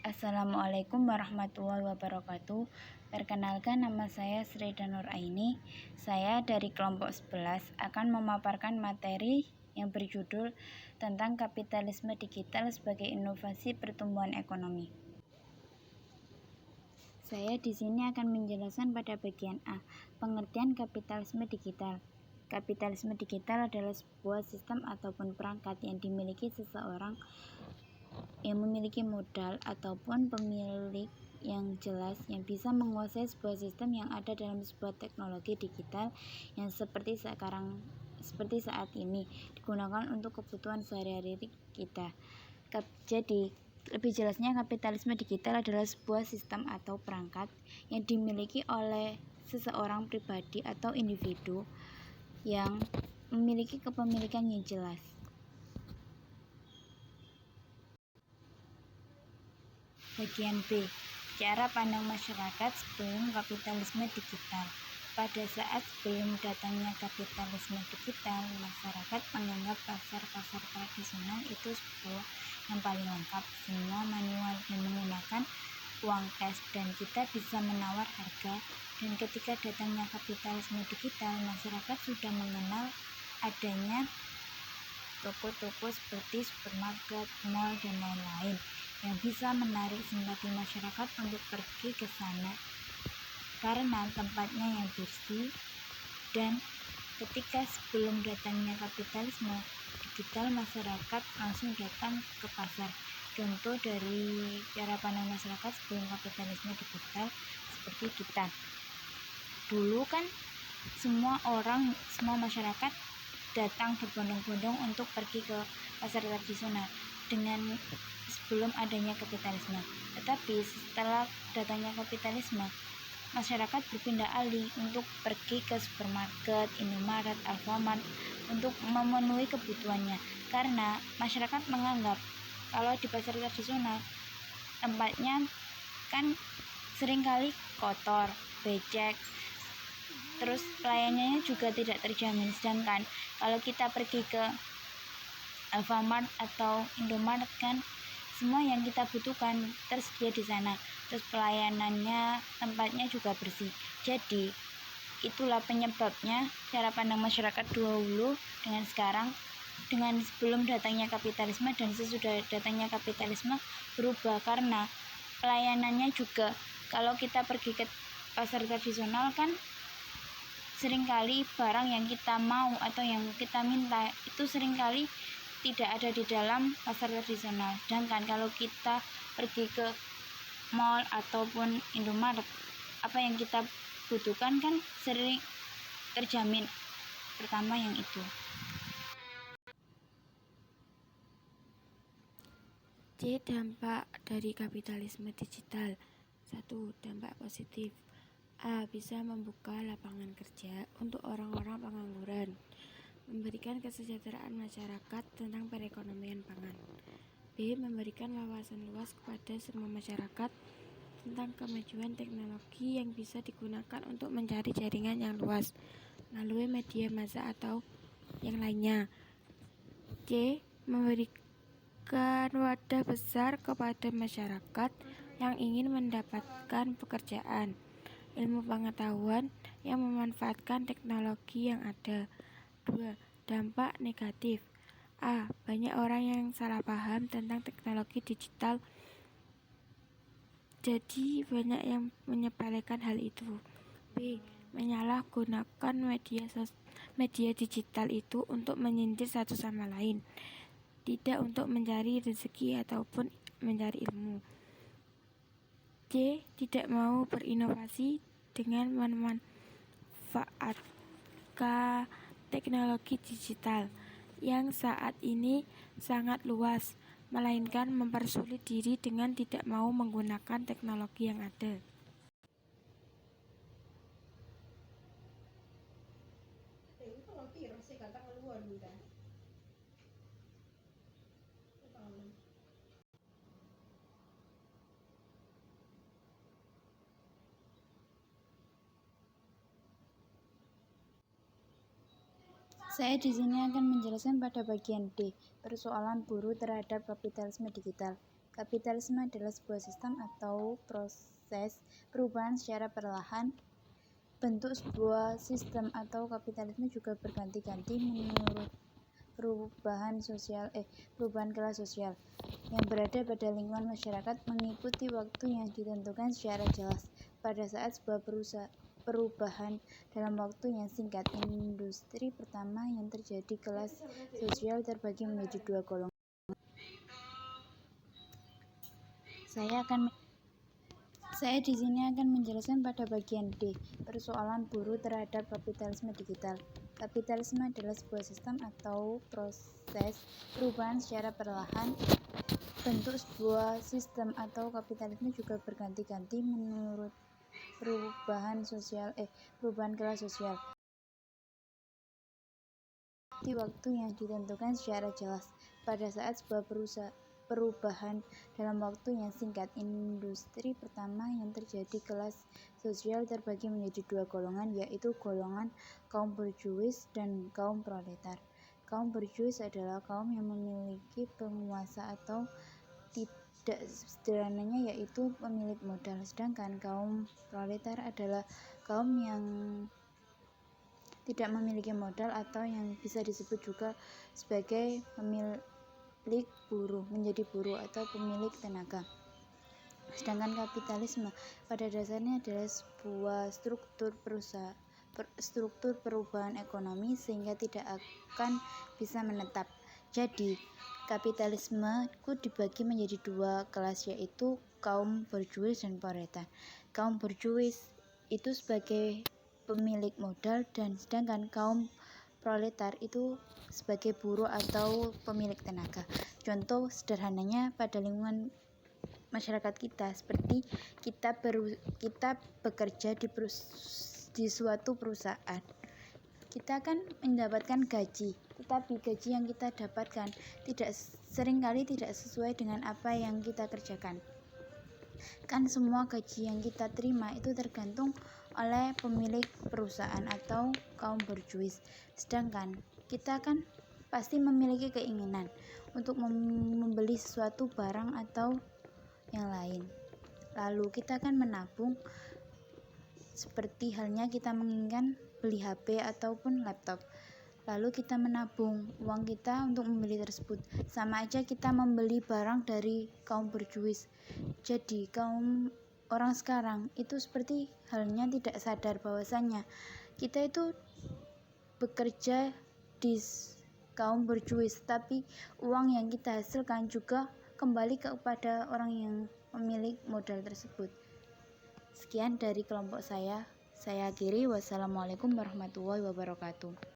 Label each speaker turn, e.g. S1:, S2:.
S1: Assalamualaikum warahmatullahi wabarakatuh. Perkenalkan, nama saya Sreda Nur Aini. Saya dari kelompok 11 akan memaparkan materi yang berjudul tentang kapitalisme digital sebagai inovasi pertumbuhan ekonomi. Saya di sini akan menjelaskan pada bagian A, pengertian kapitalisme digital. Kapitalisme digital adalah sebuah sistem ataupun perangkat yang dimiliki seseorang yang memiliki modal ataupun pemilik yang jelas yang bisa menguasai sebuah sistem yang ada dalam sebuah teknologi digital yang seperti saat ini digunakan untuk kebutuhan sehari-hari kita. Jadi, lebih jelasnya, kapitalisme digital adalah sebuah sistem atau perangkat yang dimiliki oleh seseorang pribadi atau individu yang memiliki kepemilikan yang jelas. Bagian B, cara pandang masyarakat sebelum kapitalisme digital. Pada saat sebelum datangnya kapitalisme digital, masyarakat menganggap pasar-pasar tradisional itu sebuah yang paling lengkap, semua manual dan menggunakan uang cash, dan kita bisa menawar harga. Dan ketika datangnya kapitalisme digital, masyarakat sudah mengenal adanya toko-toko seperti supermarket, mall, dan lain-lain yang bisa menarik simpati masyarakat untuk pergi ke sana karena tempatnya yang bersih. Dan ketika sebelum datangnya kapitalisme digital, masyarakat langsung datang ke pasar. Contoh dari cara pandang masyarakat sebelum kapitalisme digital seperti kita. Dulu kan semua masyarakat datang berbondong-bondong untuk pergi ke pasar tradisional dengan sebelum adanya kapitalisme. Tetapi setelah datangnya kapitalisme, masyarakat berpindah alih untuk pergi ke supermarket, Indomaret, Alfamart untuk memenuhi kebutuhannya, karena masyarakat menganggap kalau di pasar tradisional tempatnya kan seringkali kotor, becek, terus pelayanannya juga tidak terjamin. Sedangkan kalau kita pergi ke Alfamart atau Indomaret kan semua yang kita butuhkan tersedia di sana, terus pelayanannya, tempatnya juga bersih. Jadi itulah penyebabnya cara pandang masyarakat dahulu dengan sekarang, dengan sebelum datangnya kapitalisme dan sesudah datangnya kapitalisme berubah, karena pelayanannya juga. Kalau kita pergi ke pasar tradisional kan seringkali barang yang kita mau atau yang kita minta itu seringkali tidak ada di dalam pasar tradisional. Sedangkan kalau kita pergi ke mall ataupun Indomaret, apa yang kita butuhkan kan sering terjamin. Pertama yang itu.
S2: C. Dampak dari kapitalisme digital. 1. Dampak positif. A. Bisa membuka lapangan kerja untuk orang-orang pengangguran, memberikan kesejahteraan masyarakat tentang perekonomian pangan. B. Memberikan wawasan luas kepada semua masyarakat tentang kemajuan teknologi yang bisa digunakan untuk mencari jaringan yang luas melalui media massa atau yang lainnya. C. Memberikan wadah besar kepada masyarakat yang ingin mendapatkan pekerjaan, ilmu pengetahuan yang memanfaatkan teknologi yang ada. 2. Dampak negatif. A. Banyak orang yang salah paham tentang teknologi digital, jadi banyak yang menyepelekan hal itu. B. Menyalahgunakan media digital itu untuk menyindir satu sama lain, tidak untuk mencari rezeki ataupun mencari ilmu. C. Tidak mau berinovasi dengan memanfaatkan teknologi digital yang saat ini sangat luas, melainkan mempersulit diri dengan tidak mau menggunakan teknologi yang ada.
S1: Saya di sini akan menjelaskan pada bagian D, persoalan buruh terhadap kapitalisme digital. Kapitalisme adalah sebuah sistem atau proses perubahan secara perlahan. Bentuk sebuah sistem atau kapitalisme juga berganti-ganti menurut perubahan kelas sosial yang berada pada lingkungan masyarakat mengikuti waktu yang ditentukan secara jelas. Pada saat sebuah perubahan dalam waktu yang singkat, industri pertama yang terjadi kelas sosial terbagi menjadi dua golongan. Saya di sini akan menjelaskan pada bagian D, persoalan buruh terhadap kapitalisme digital. Kapitalisme adalah sebuah sistem atau proses perubahan secara perlahan. Bentuk sebuah sistem atau kapitalisme juga berganti-ganti menurut perubahan kelas sosial. Di waktu yang ditentukan secara jelas. Pada saat sebuah perubahan dalam waktu yang singkat, industri pertama yang terjadi kelas sosial terbagi menjadi dua golongan, yaitu golongan kaum borjuis dan kaum proletar. Kaum borjuis adalah kaum yang memiliki penguasa atau tidak sederhananya yaitu pemilik modal, sedangkan kaum proletar adalah kaum yang tidak memiliki modal atau yang bisa disebut juga sebagai menjadi buruh atau pemilik tenaga. Sedangkan kapitalisme pada dasarnya adalah sebuah struktur perubahan ekonomi sehingga tidak akan bisa menetap. Jadi, kapitalisme dibagi menjadi dua kelas, yaitu kaum borjuis dan proletar. Kaum borjuis itu sebagai pemilik modal dan sedangkan kaum proletar itu sebagai buruh atau pemilik tenaga. Contoh sederhananya pada lingkungan masyarakat kita, seperti kita bekerja di suatu perusahaan. Kita akan mendapatkan gaji, tetapi gaji yang kita dapatkan seringkali tidak sesuai dengan apa yang kita kerjakan. Kan semua gaji yang kita terima itu tergantung oleh pemilik perusahaan atau kaum borjuis. Sedangkan kita kan pasti memiliki keinginan untuk membeli sesuatu barang atau yang lain. Lalu kita kan menabung, seperti halnya kita menginginkan beli HP ataupun laptop. Lalu kita menabung uang kita untuk membeli tersebut. Sama aja kita membeli barang dari kaum borjuis. Jadi kaum orang sekarang itu seperti halnya tidak sadar bahwasannya kita itu bekerja di kaum borjuis, tapi uang yang kita hasilkan juga kembali kepada orang yang memiliki modal tersebut. Sekian dari kelompok saya akhiri. Wassalamualaikum warahmatullahi wabarakatuh.